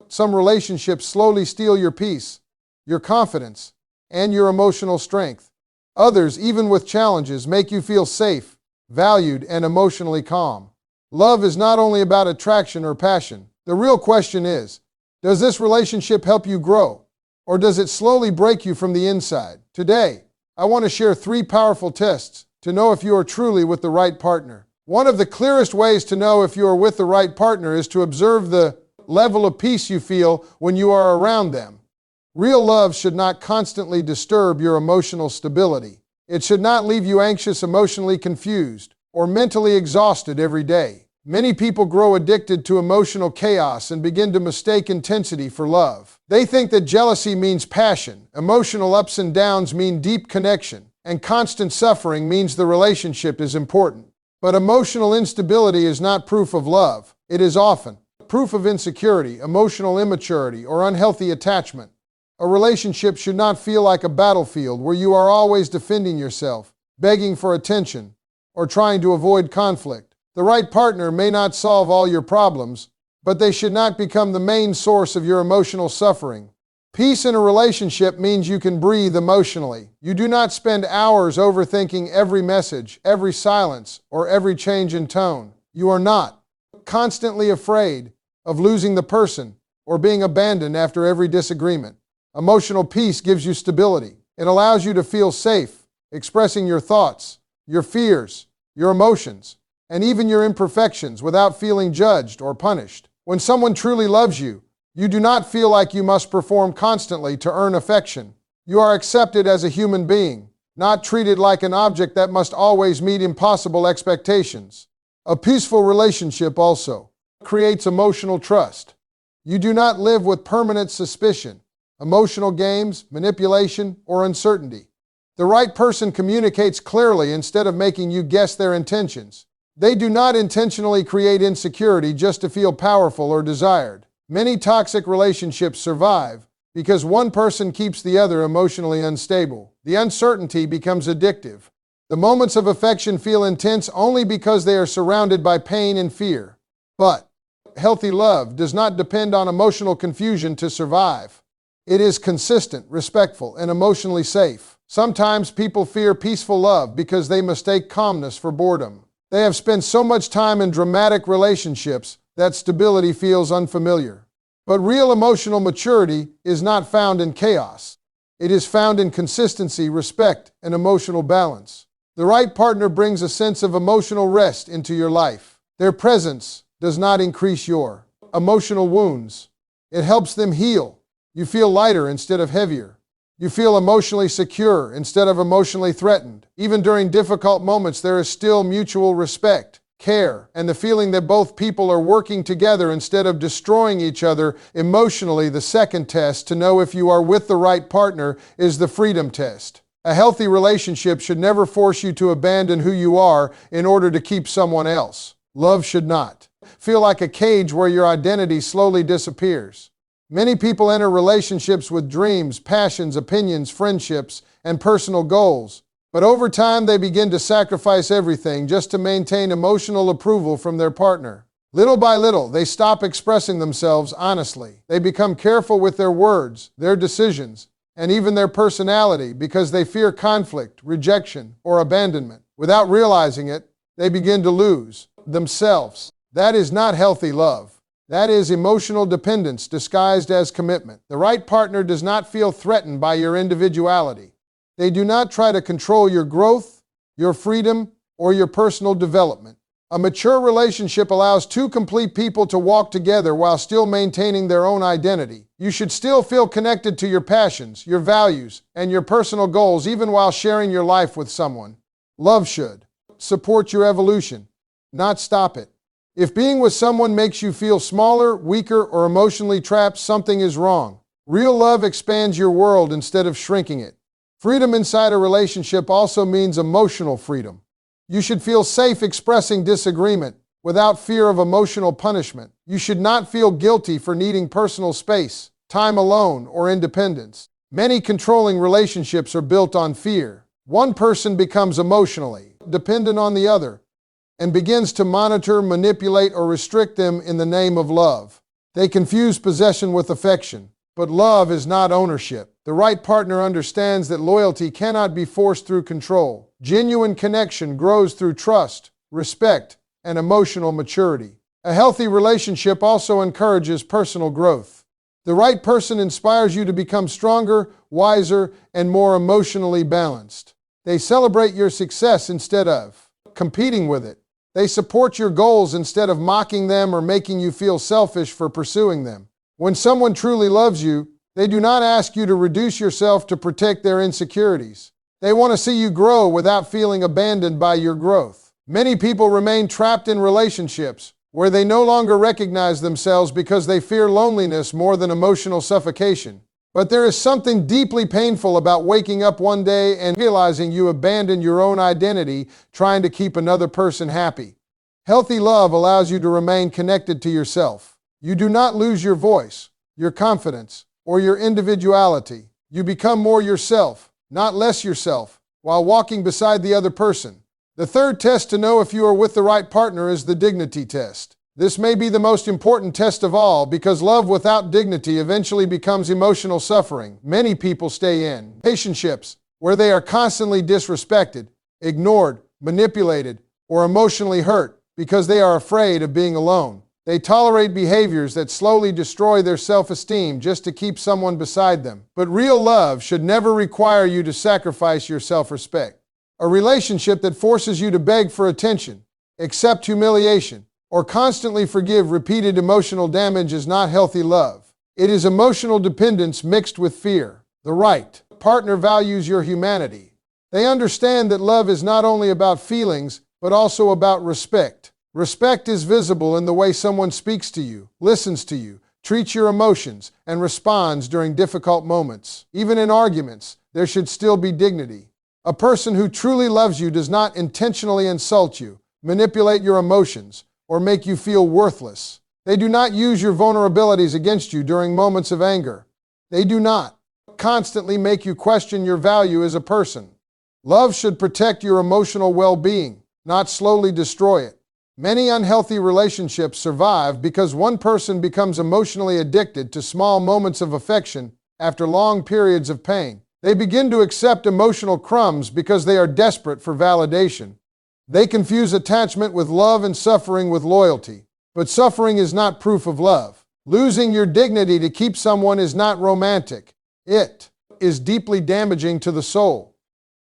Some relationships slowly steal your peace, your confidence, and your emotional strength. Others, even with challenges, make you feel safe, valued, and emotionally calm. Love is not only about attraction or passion. The real question is, does this relationship help you grow, or does it slowly break you from the inside? Today, I want to share 3 powerful tests to know if you are truly with the right partner. One of the clearest ways to know if you are with the right partner is to observe the level of peace you feel when you are around them. Real love should not constantly disturb your emotional stability. It should not leave you anxious, emotionally confused, or mentally exhausted every day. Many people grow addicted to emotional chaos and begin to mistake intensity for love. They think that jealousy means passion, emotional ups and downs mean deep connection, and constant suffering means the relationship is important. But emotional instability is not proof of love. It is often proof of insecurity, emotional immaturity, or unhealthy attachment. A relationship should not feel like a battlefield where you are always defending yourself, begging for attention, or trying to avoid conflict. The right partner may not solve all your problems, but they should not become the main source of your emotional suffering. Peace in a relationship means you can breathe emotionally. You do not spend hours overthinking every message, every silence, or every change in tone. You are not constantly afraid of losing the person or being abandoned after every disagreement. Emotional peace gives you stability. It allows you to feel safe, expressing your thoughts, your fears, your emotions, and even your imperfections without feeling judged or punished. When someone truly loves you, you do not feel like you must perform constantly to earn affection. You are accepted as a human being, not treated like an object that must always meet impossible expectations. A peaceful relationship also creates emotional trust. You do not live with permanent suspicion, emotional games, manipulation, or uncertainty. The right person communicates clearly instead of making you guess their intentions. They do not intentionally create insecurity just to feel powerful or desired. Many toxic relationships survive because one person keeps the other emotionally unstable. The uncertainty becomes addictive. The moments of affection feel intense only because they are surrounded by pain and fear. But healthy love does not depend on emotional confusion to survive. It is consistent, respectful, and emotionally safe. Sometimes people fear peaceful love because they mistake calmness for boredom. They have spent so much time in dramatic relationships that stability feels unfamiliar. But real emotional maturity is not found in chaos. It is found in consistency, respect, and emotional balance. The right partner brings a sense of emotional rest into your life. Their presence does not increase your emotional wounds. It helps them heal. You feel lighter instead of heavier. You feel emotionally secure instead of emotionally threatened. Even during difficult moments, there is still mutual respect, care, and the feeling that both people are working together instead of destroying each other emotionally. The second test to know if you are with the right partner is the freedom test. A healthy relationship should never force you to abandon who you are in order to keep someone else. Love should not feel like a cage where your identity slowly disappears. Many people enter relationships with dreams, passions, opinions, friendships, and personal goals. But over time, they begin to sacrifice everything just to maintain emotional approval from their partner. Little by little, they stop expressing themselves honestly. They become careful with their words, their decisions, and even their personality because they fear conflict, rejection, or abandonment. Without realizing it, they begin to lose themselves. That is not healthy love. That is emotional dependence disguised as commitment. The right partner does not feel threatened by your individuality. They do not try to control your growth, your freedom, or your personal development. A mature relationship allows 2 complete people to walk together while still maintaining their own identity. You should still feel connected to your passions, your values, and your personal goals even while sharing your life with someone. Love should support your evolution, not stop it. If being with someone makes you feel smaller, weaker, or emotionally trapped, something is wrong. Real love expands your world instead of shrinking it. Freedom inside a relationship also means emotional freedom. You should feel safe expressing disagreement without fear of emotional punishment. You should not feel guilty for needing personal space, time alone, or independence. Many controlling relationships are built on fear. One person becomes emotionally dependent on the other and begins to monitor, manipulate, or restrict them in the name of love. They confuse possession with affection. But love is not ownership. The right partner understands that loyalty cannot be forced through control. Genuine connection grows through trust, respect, and emotional maturity. A healthy relationship also encourages personal growth. The right person inspires you to become stronger, wiser, and more emotionally balanced. They celebrate your success instead of competing with it. They support your goals instead of mocking them or making you feel selfish for pursuing them. When someone truly loves you, they do not ask you to reduce yourself to protect their insecurities. They want to see you grow without feeling abandoned by your growth. Many people remain trapped in relationships where they no longer recognize themselves because they fear loneliness more than emotional suffocation. But there is something deeply painful about waking up one day and realizing you abandoned your own identity trying to keep another person happy. Healthy love allows you to remain connected to yourself. You do not lose your voice, your confidence, or your individuality. You become more yourself, not less yourself, while walking beside the other person. The third test to know if you are with the right partner is the dignity test. This may be the most important test of all because love without dignity eventually becomes emotional suffering. Many people stay in relationships where they are constantly disrespected, ignored, manipulated, or emotionally hurt because they are afraid of being alone. They tolerate behaviors that slowly destroy their self-esteem just to keep someone beside them. But real love should never require you to sacrifice your self-respect. A relationship that forces you to beg for attention, accept humiliation, or constantly forgive repeated emotional damage is not healthy love. It is emotional dependence mixed with fear. The right partner values your humanity. They understand that love is not only about feelings, but also about respect. Respect is visible in the way someone speaks to you, listens to you, treats your emotions, and responds during difficult moments. Even in arguments, there should still be dignity. A person who truly loves you does not intentionally insult you, manipulate your emotions, or make you feel worthless. They do not use your vulnerabilities against you during moments of anger. They do not constantly make you question your value as a person. Love should protect your emotional well-being, not slowly destroy it. Many unhealthy relationships survive because one person becomes emotionally addicted to small moments of affection after long periods of pain. They begin to accept emotional crumbs because they are desperate for validation. They confuse attachment with love and suffering with loyalty. But suffering is not proof of love. Losing your dignity to keep someone is not romantic. It is deeply damaging to the soul.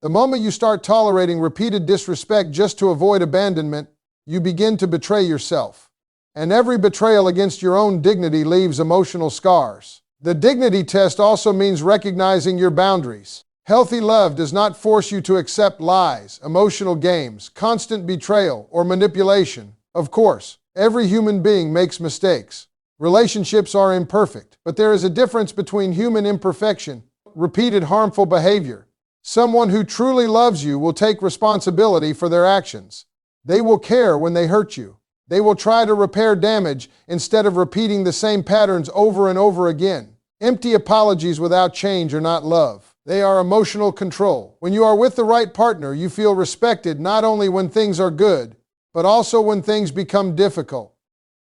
The moment you start tolerating repeated disrespect just to avoid abandonment, you begin to betray yourself. And every betrayal against your own dignity leaves emotional scars. The dignity test also means recognizing your boundaries. Healthy love does not force you to accept lies, emotional games, constant betrayal, or manipulation. Of course, every human being makes mistakes. Relationships are imperfect, but there is a difference between human imperfection, repeated harmful behavior. Someone who truly loves you will take responsibility for their actions. They will care when they hurt you. They will try to repair damage instead of repeating the same patterns over and over again. Empty apologies without change are not love. They are emotional control. When you are with the right partner, you feel respected not only when things are good, but also when things become difficult.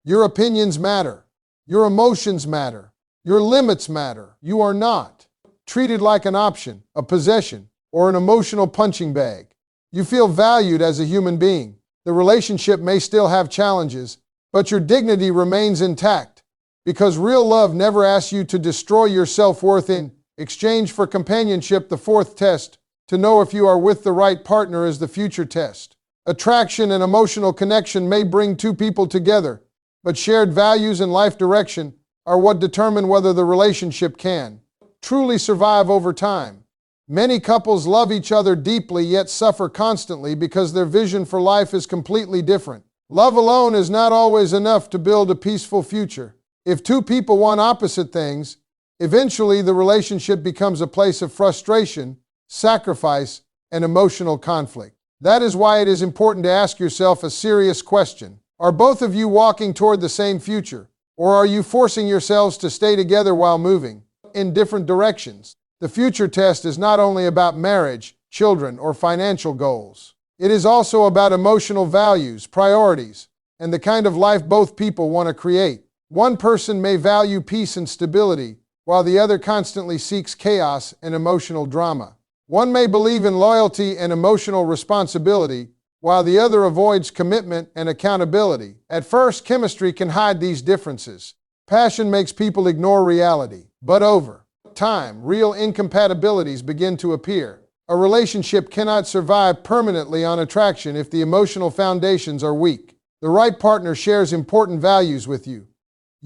Your opinions matter. Your emotions matter. Your limits matter. You are not treated like an option, a possession, or an emotional punching bag. You feel valued as a human being. The relationship may still have challenges, but your dignity remains intact because real love never asks you to destroy your self-worth in exchange for companionship. The fourth test to know if you are with the right partner is the future test. Attraction and emotional connection may bring two people together, but shared values and life direction are what determine whether the relationship can truly survive over time. Many couples love each other deeply yet suffer constantly because their vision for life is completely different. Love alone is not always enough to build a peaceful future. If two people want opposite things, eventually the relationship becomes a place of frustration, sacrifice, and emotional conflict. That is why it is important to ask yourself a serious question. Are both of you walking toward the same future? Or are you forcing yourselves to stay together while moving in different directions? The future test is not only about marriage, children, or financial goals. It is also about emotional values, priorities, and the kind of life both people want to create. One person may value peace and stability, while the other constantly seeks chaos and emotional drama. One may believe in loyalty and emotional responsibility, while the other avoids commitment and accountability. At first, chemistry can hide these differences. Passion makes people ignore reality, but over time, real incompatibilities begin to appear. A relationship cannot survive permanently on attraction if the emotional foundations are weak. The right partner shares important values with you.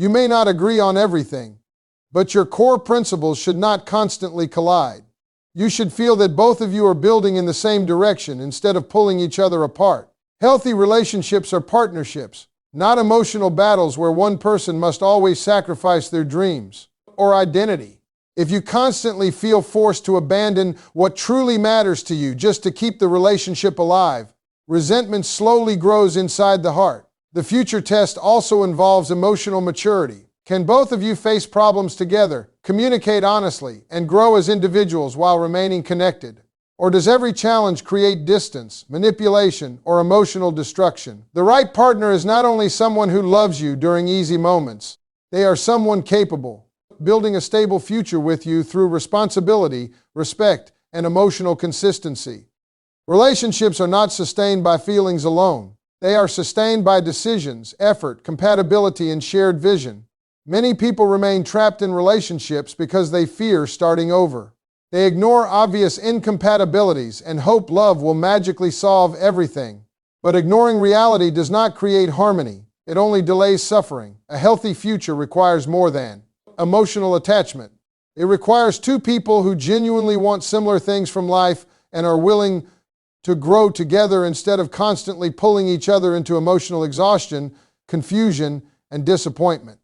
You may not agree on everything, but your core principles should not constantly collide. You should feel that both of you are building in the same direction instead of pulling each other apart. Healthy relationships are partnerships, not emotional battles where one person must always sacrifice their dreams or identity. If you constantly feel forced to abandon what truly matters to you just to keep the relationship alive, resentment slowly grows inside the heart. The future test also involves emotional maturity. Can both of you face problems together, communicate honestly, and grow as individuals while remaining connected? Or does every challenge create distance, manipulation, or emotional destruction? The right partner is not only someone who loves you during easy moments, they are someone capable, building a stable future with you through responsibility, respect, and emotional consistency. Relationships are not sustained by feelings alone. They are sustained by decisions, effort, compatibility, and shared vision. Many people remain trapped in relationships because they fear starting over. They ignore obvious incompatibilities and hope love will magically solve everything. But ignoring reality does not create harmony. It only delays suffering. A healthy future requires more than emotional attachment. It requires two people who genuinely want similar things from life and are willing to grow together instead of constantly pulling each other into emotional exhaustion, confusion, and disappointment.